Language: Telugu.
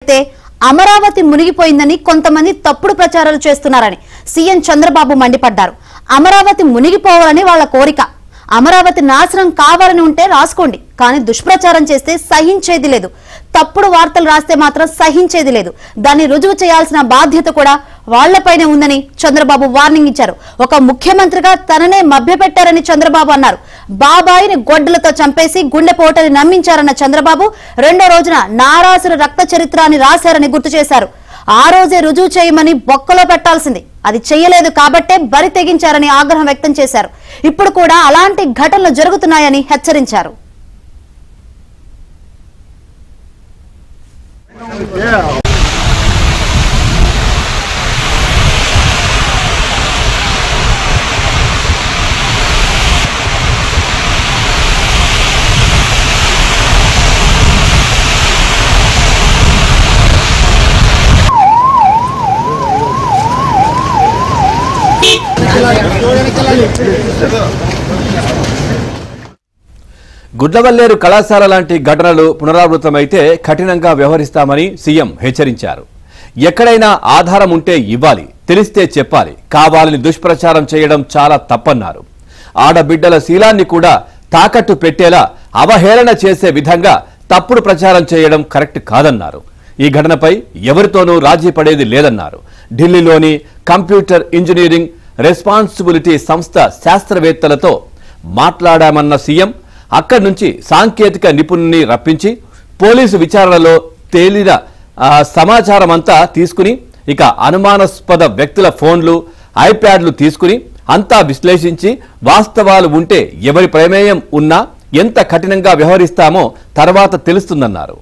అయితే అమరావతి మునిగిపోయిందని కొంతమంది తప్పుడు ప్రచారాలు చేస్తున్నారని సీఎం చంద్రబాబు మండిపడ్డారు. అమరావతి మునిగిపోవాలని వాళ్ళ కోరిక. అమరావతి నాశనం కావాలని ఉంటే రాసుకోండి, కానీ దుష్ప్రచారం చేస్తే సహించేది లేదు. తప్పుడు వార్తలు రాస్తే మాత్రం సహించేది లేదు. దాన్ని రుజువు చేయాల్సిన బాధ్యత కూడా వాళ్లపైనే ఉందని చంద్రబాబు వార్నింగ్ ఇచ్చారు. ఒక ముఖ్యమంత్రిగా తననే మభ్యపెట్టారని చంద్రబాబు అన్నారు. బాబాయిని గొడ్డలతో చంపేసి గుండెపోటని నమ్మించారన్న చంద్రబాబు రెండో రోజున నారాసుర రక్త చరిత్రాన్ని రాశారని గుర్తు చేశారు. ఆ రోజే రుజువు చేయమని బొక్కలో పెట్టాల్సింది, అది చేయలేదు కాబట్టే బరి తెగించారని ఆగ్రహం వ్యక్తం చేశారు. ఇప్పుడు కూడా అలాంటి ఘటనలు జరుగుతున్నాయని హెచ్చరించారు. గుడ్లవల్లేరు కళాశాల లాంటి ఘటనలు పునరావృతమైతే కఠినంగా వ్యవహరిస్తామని సీఎం హెచ్చరించారు. ఎక్కడైనా ఆధారం ఉంటే ఇవ్వాలి, తెలిస్తే చెప్పాలి, కావాలని దుష్ప్రచారం చేయడం చాలా తప్పన్నారు. ఆడబిడ్డల శీలాన్ని కూడా తాకట్టు పెట్టేలా అవహేళన చేసే విధంగా తప్పుడు ప్రచారం చేయడం కరెక్ట్ కాదన్నారు. ఈ ఘటనపై ఎవరితోనూ రాజీ పడేది లేదన్నారు. ఢిల్లీలోని కంప్యూటర్ ఇంజనీరింగ్ రెస్పాన్సిబిలిటీ సంస్థ శాస్త్రవేత్తలతో మాట్లాడామన్న సీఎం అక్కడి నుంచి సాంకేతిక నిపుణుల్ని రప్పించి పోలీసు విచారణలో తేలిన సమాచారం అంతా తీసుకుని ఇక అనుమానాస్పద వ్యక్తుల ఫోన్లు, ఐప్యాడ్లు తీసుకుని అంతా విశ్లేషించి వాస్తవాలు ఉంటే ఎవరి ప్రమేయం ఉన్నా ఎంత కఠినంగా వ్యవహరిస్తామో తర్వాత తెలుస్తుందన్నారు.